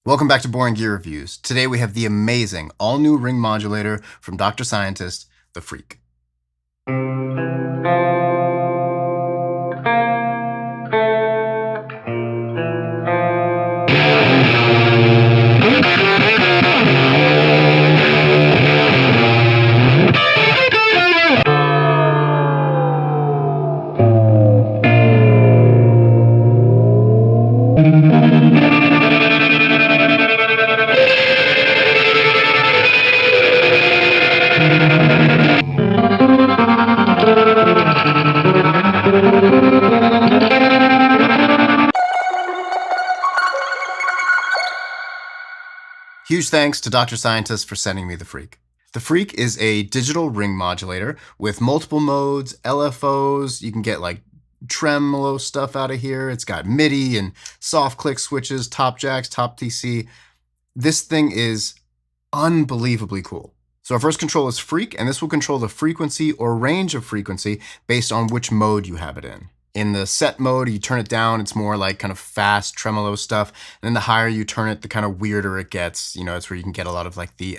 Welcome back to Boring Gear Reviews. Today we have the amazing all-new ring modulator from Dr. Scientist, the Phreak. Huge thanks to Dr. Scientist for sending me the Phreak. The Phreak is a digital ring modulator with multiple modes, LFOs. You can get like tremolo stuff out of here. It's got MIDI and soft click switches, top jacks, top TC. This thing is unbelievably cool. So our first control is Phreak, and this will control the frequency or range of frequency based on which mode you have it in. In the set mode, you turn it down, it's more like kind of fast tremolo stuff. And then the higher you turn it, the kind of weirder it gets. You know, it's where you can get a lot of like the,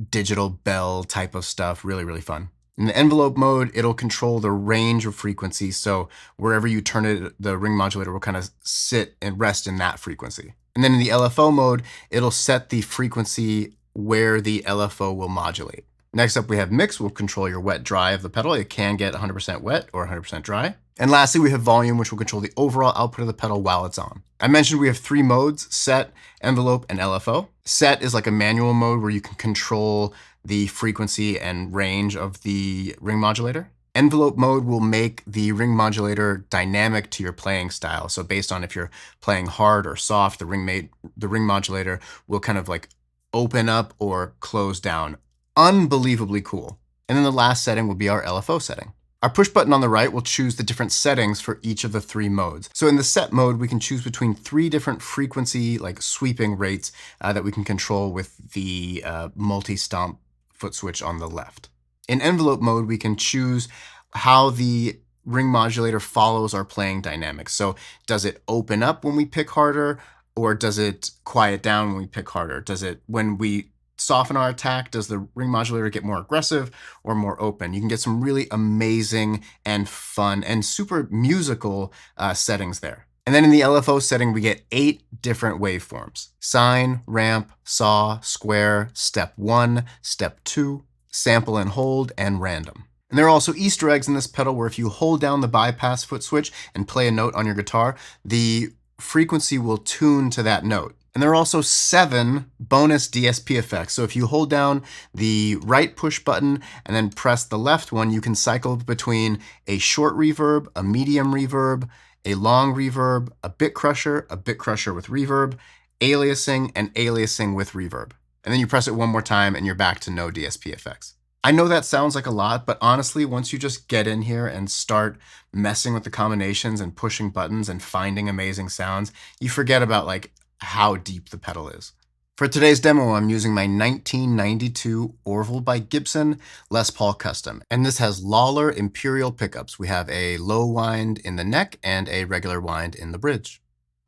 digital bell type of stuff. Really, really fun. In the envelope mode, it'll control the range of frequency. So wherever you turn it, the ring modulator will kind of sit and rest in that frequency. And then in the LFO mode, it'll set the frequency where the LFO will modulate. Next up, we have mix. Will control your wet dry of the pedal. It can get 100% wet or 100% dry. And lastly, we have volume, which will control the overall output of the pedal while it's on. I mentioned we have three modes: set, envelope, and LFO. Set is like a manual mode where you can control the frequency and range of the ring modulator. Envelope mode will make the ring modulator dynamic to your playing style. So based on if you're playing hard or soft, the ring modulator will kind of like open up or close down. Unbelievably cool. And then the last setting will be our LFO setting. Our push button on the right will choose the different settings for each of the three modes. So in the set mode, we can choose between three different frequency, like sweeping rates that we can control with the multi-stomp foot switch on the left. In envelope mode, we can choose how the ring modulator follows our playing dynamics. So does it open up when we pick harder, or does it quiet down when we pick harder? Does it, when we soften our attack, does the ring modulator get more aggressive or more open? You can get some really amazing and fun and super musical settings there. And then in the LFO setting, we get 8 different waveforms: sine, ramp, saw, square, step 1, step 2, sample and hold, and random. And there are also Easter eggs in this pedal where if you hold down the bypass foot switch and play a note on your guitar, the frequency will tune to that note. And there are also 7 bonus DSP effects. So if you hold down the right push button and then press the left one, you can cycle between a short reverb, a medium reverb, a long reverb, a bit crusher with reverb, aliasing, and aliasing with reverb. And then you press it one more time and you're back to no DSP effects. I know that sounds like a lot, but honestly, once you just get in here and start messing with the combinations and pushing buttons and finding amazing sounds, you forget about like how deep the pedal is. For today's demo, I'm using my 1992 Orville by Gibson Les Paul Custom, and this has Lollar Imperial pickups. We have a low wind in the neck and a regular wind in the bridge.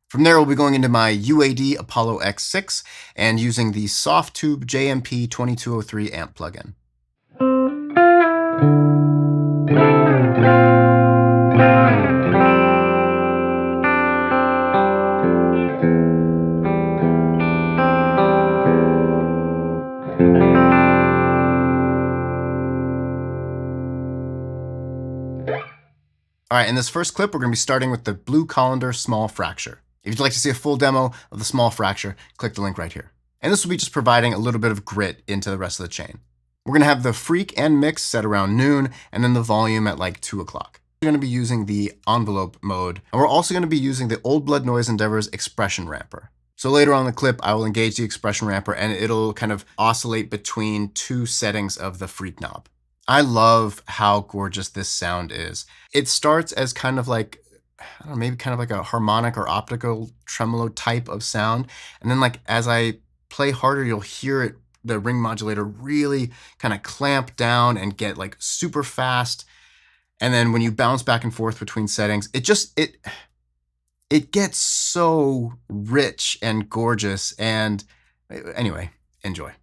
From there, we'll be going into my UAD Apollo X6 and using the Softube JMP 2203 amp plugin. All right, in this first clip, we're going to be starting with the Blue Colander Small Fracture. If you'd like to see a full demo of the Small Fracture, click the link right here. And this will be just providing a little bit of grit into the rest of the chain. We're going to have the Phreak and mix set around noon, and then the volume at like 2 o'clock. We're going to be using the envelope mode, and we're also going to be using the Old Blood Noise Endeavor's expression ramper. So later on in the clip, I will engage the expression ramper, and it'll kind of oscillate between 2 settings of the Phreak knob. I love how gorgeous this sound is. It starts as kind of like, I don't know, maybe kind of like a harmonic or optical tremolo type of sound. And then like as I play harder, you'll hear it, the ring modulator really kind of clamp down and get like super fast. And then when you bounce back and forth between settings, it gets so rich and gorgeous. And anyway, enjoy.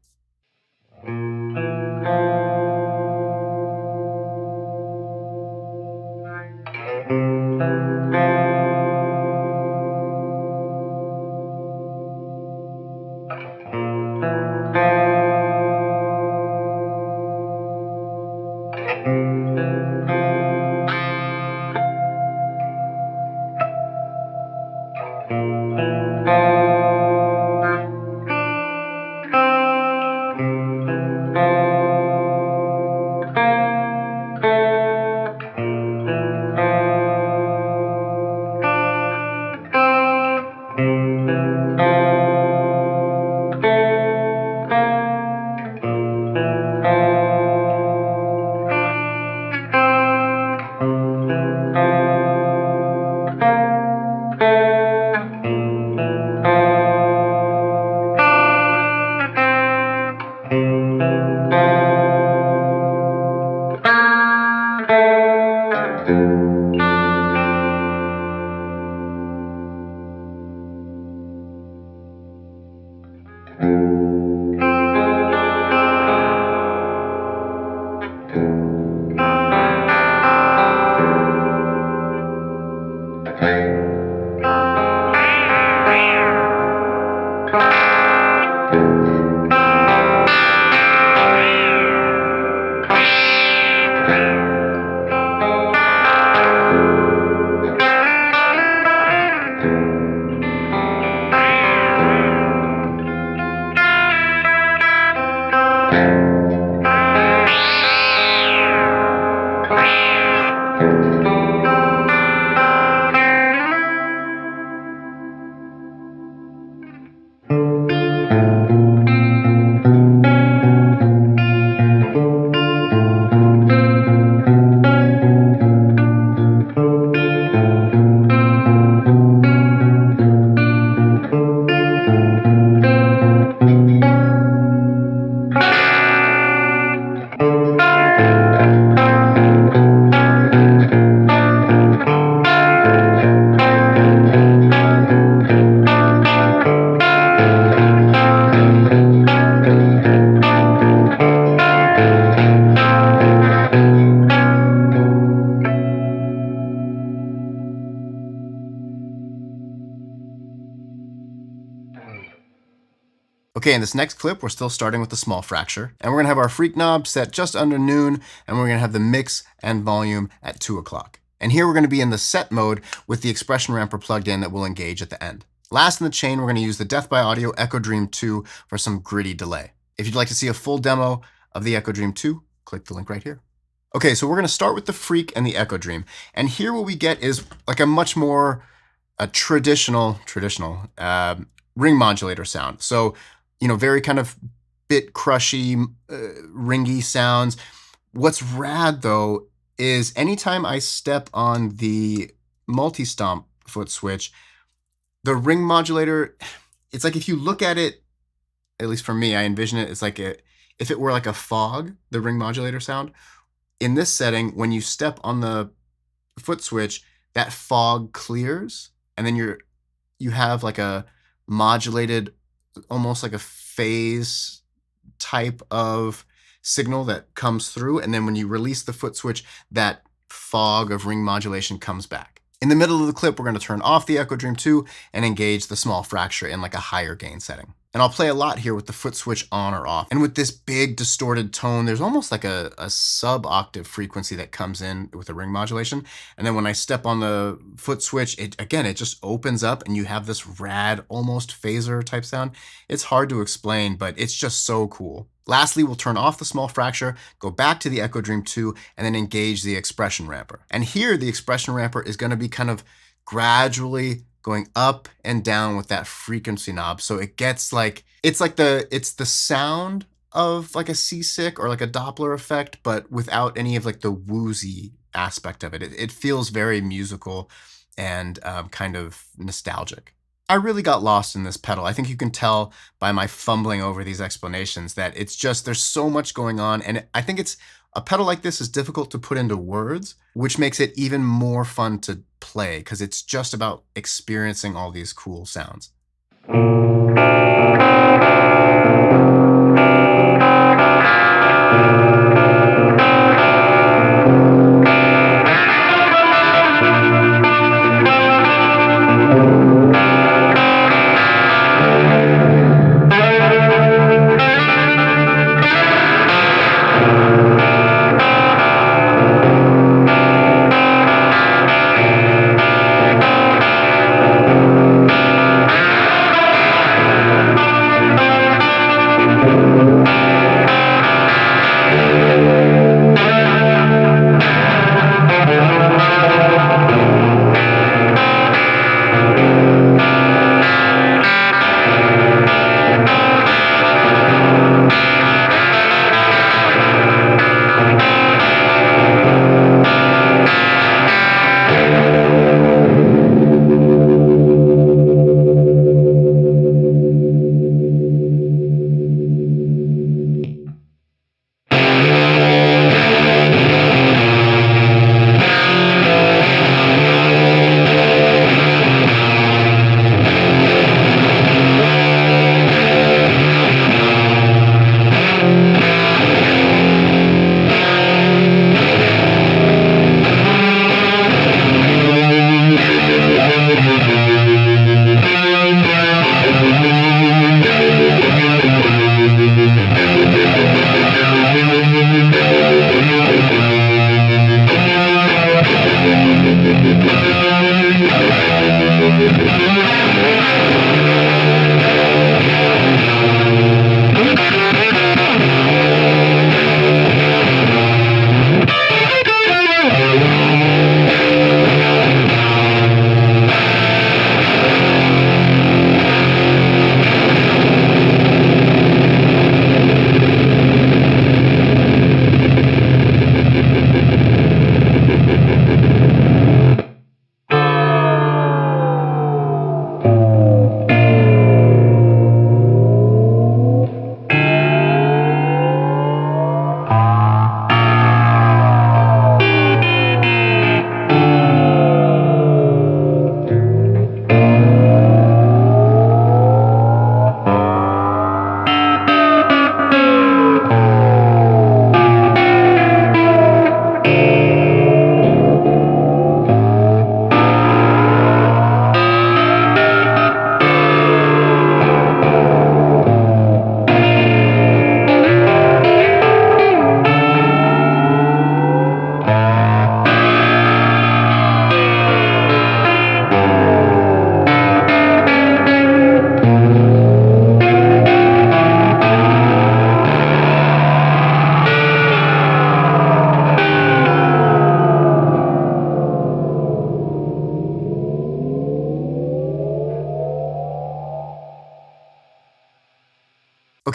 Okay, in this next clip, we're still starting with the small fracture, and we're gonna have our Phreak knob set just under noon, and we're gonna have the mix and volume at 2 o'clock. And here we're gonna be in the set mode with the expression ramper plugged in that will engage at the end. Last in the chain, we're gonna use the Death by Audio Echo Dream 2 for some gritty delay. If you'd like to see a full demo of the Echo Dream 2, click the link right here. Okay, so we're gonna start with the Phreak and the Echo Dream. And here what we get is like a much more traditional ring modulator sound. So, very kind of bit crushy, ringy sounds. What's rad though is anytime I step on the multi-stomp foot switch, the ring modulator, it's like if you look at it, at least for me, I envision it, it's like if it were like a fog, the ring modulator sound. In this setting, when you step on the foot switch, that fog clears, and then you have like a modulated, almost like a phase type of signal that comes through, and then when you release the foot switch, that fog of ring modulation comes back. In the middle of the clip, we're going to turn off the Echo Dream 2 and engage the small fracture in like a higher gain setting. And I'll play a lot here with the foot switch on or off. And with this big distorted tone, there's almost like a sub-octave frequency that comes in with the ring modulation. And then when I step on the foot switch, it just opens up and you have this rad, almost phaser type sound. It's hard to explain, but it's just so cool. Lastly, we'll turn off the small fracture, go back to the Echo Dream 2, and then engage the expression ramper. And here, the expression ramper is going to be kind of gradually going up and down with that frequency knob. So it gets like, it's the sound of like a seasick or like a Doppler effect, but without any of like the woozy aspect of it. It feels very musical and kind of nostalgic. I really got lost in this pedal. I think you can tell by my fumbling over these explanations that it's just, there's so much going on. And I think it's A pedal like this is difficult to put into words, which makes it even more fun to play because it's just about experiencing all these cool sounds.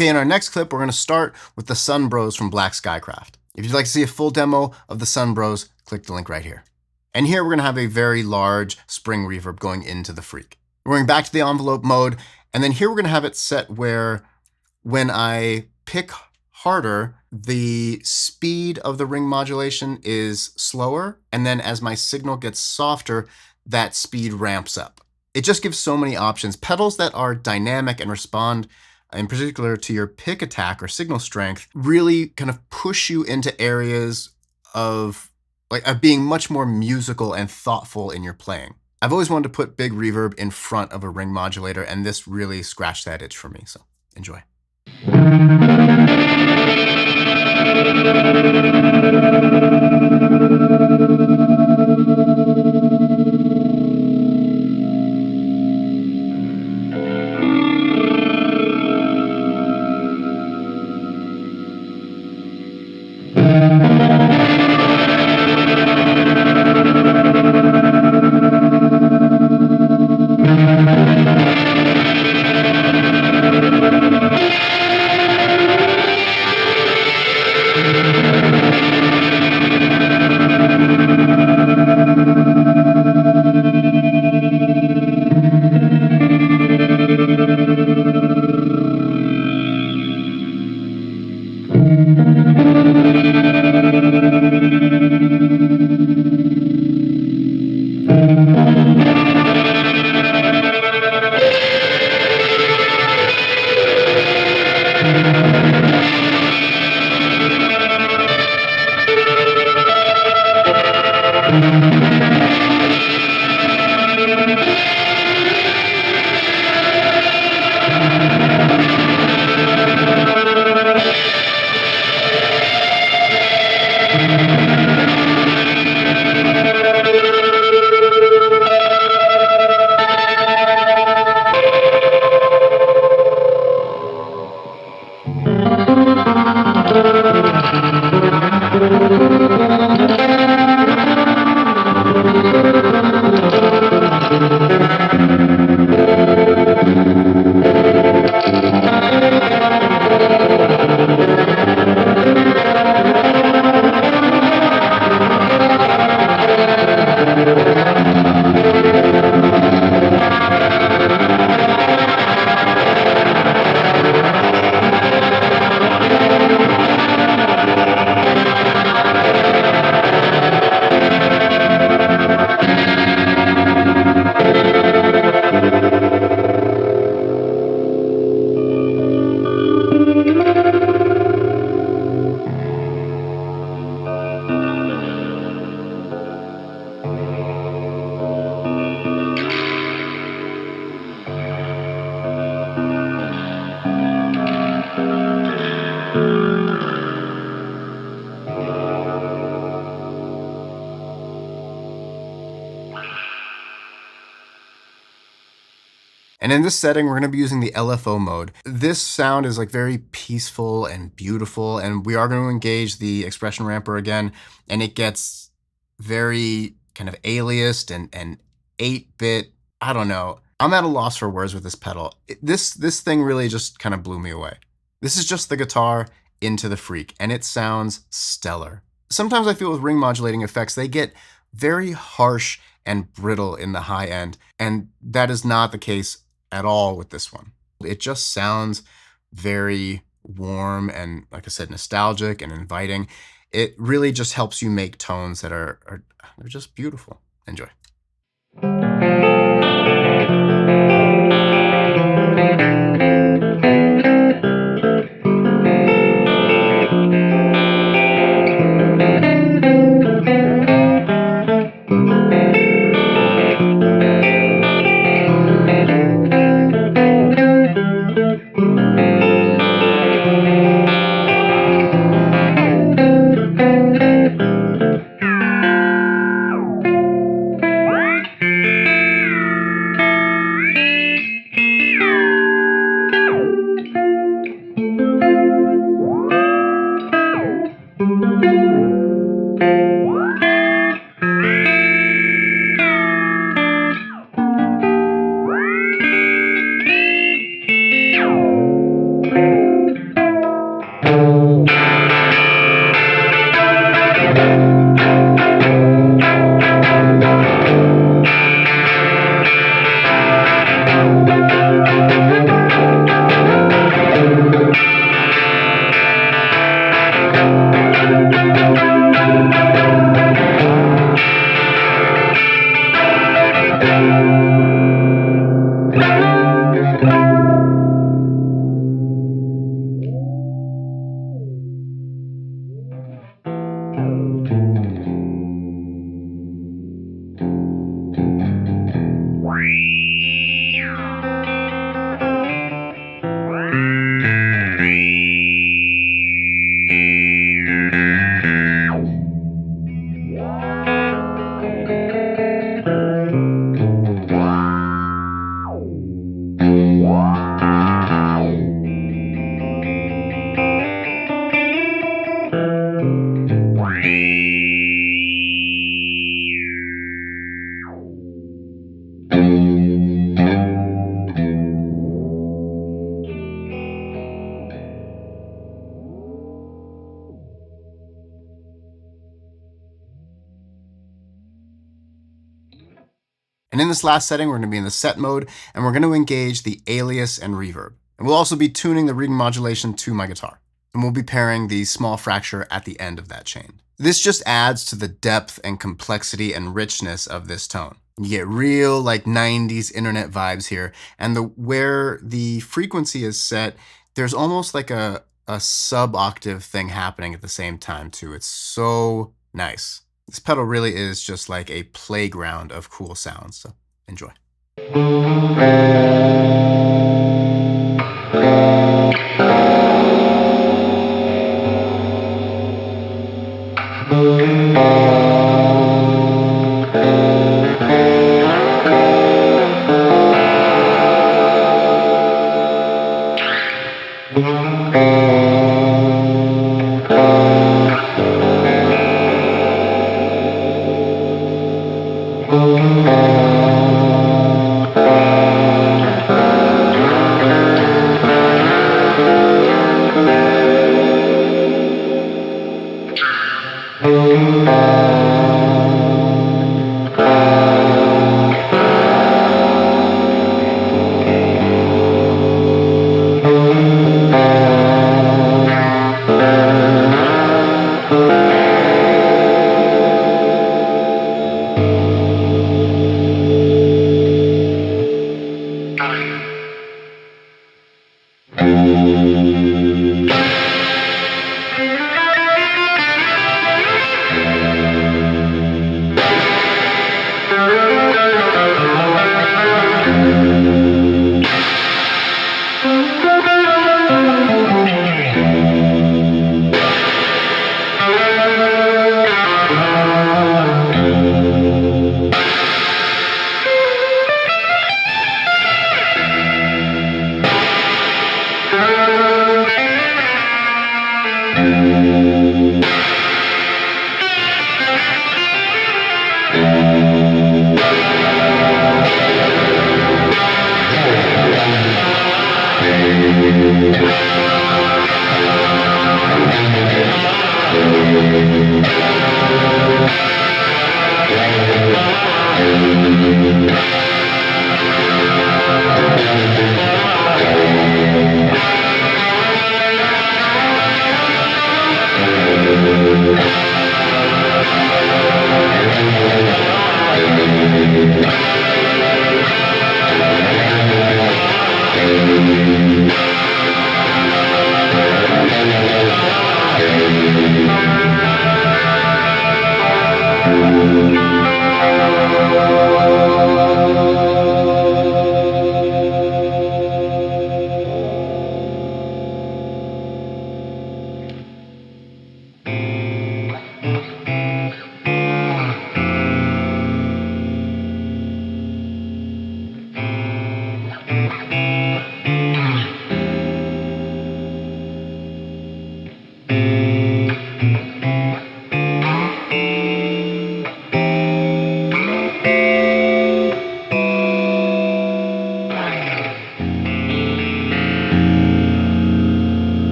Okay, in our next clip, we're going to start with the Sunbros from Black Skycraft. If you'd like to see a full demo of the Sunbros, click the link right here. And here we're going to have a very large spring reverb going into the Phreak. We're going back to the envelope mode, and then here we're going to have it set where when I pick harder, the speed of the ring modulation is slower, and then as my signal gets softer, that speed ramps up. It just gives so many options. Pedals that are dynamic and respond in particular to your pick attack or signal strength, really kind of push you into areas of being much more musical and thoughtful in your playing. I've always wanted to put big reverb in front of a ring modulator, and this really scratched that itch for me, so enjoy. And in this setting, we're going to be using the LFO mode. This sound is like very peaceful and beautiful, and we are going to engage the expression ramper again, and it gets very kind of aliased and 8-bit. I don't know. I'm at a loss for words with this pedal. This thing really just kind of blew me away. This is just the guitar into the Phreak, and it sounds stellar. Sometimes I feel with ring modulating effects, they get very harsh and brittle in the high end, and that is not the case at all with this one. It just sounds very warm and, like I said, nostalgic and inviting. It really just helps you make tones that are just beautiful. Enjoy. And in this last setting, we're going to be in the set mode, and we're going to engage the alias and reverb. And we'll also be tuning the ring modulation to my guitar. And we'll be pairing the small fracture at the end of that chain. This just adds to the depth and complexity and richness of this tone. You get real like 90s internet vibes here. And where the frequency is set, there's almost like a sub-octave thing happening at the same time too. It's so nice. This pedal really is just like a playground of cool sounds, so enjoy.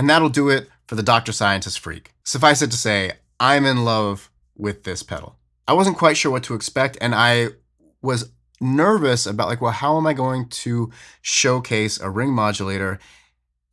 And that'll do it for the Dr. Scientist Phreak. Suffice it to say, I'm in love with this pedal. I wasn't quite sure what to expect, and I was nervous about like, well, how am I going to showcase a ring modulator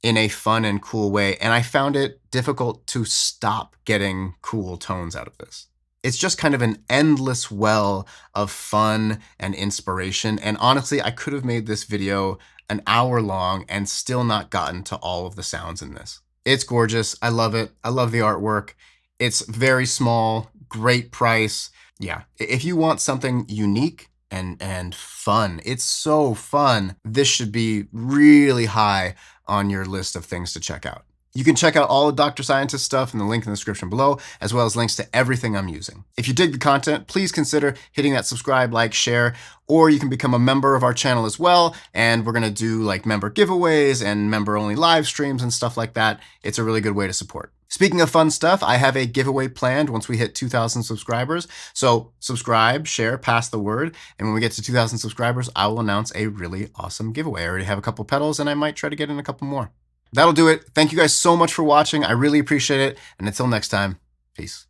in a fun and cool way? And I found it difficult to stop getting cool tones out of this. It's just kind of an endless well of fun and inspiration. And honestly, I could have made this video an hour long and still not gotten to all of the sounds in this. It's gorgeous. I love it. I love the artwork. It's very small, great price. Yeah, if you want something unique and fun, it's so fun, this should be really high on your list of things to check out. You can check out all of Dr. Scientist stuff in the link in the description below, as well as links to everything I'm using. If you dig the content, please consider hitting that subscribe, like, share, or you can become a member of our channel as well. And we're gonna do like member giveaways and member only live streams and stuff like that. It's a really good way to support. Speaking of fun stuff, I have a giveaway planned once we hit 2,000 subscribers. So subscribe, share, pass the word. And when we get to 2,000 subscribers, I will announce a really awesome giveaway. I already have a couple pedals and I might try to get in a couple more. That'll do it. Thank you guys so much for watching. I really appreciate it. And until next time, peace.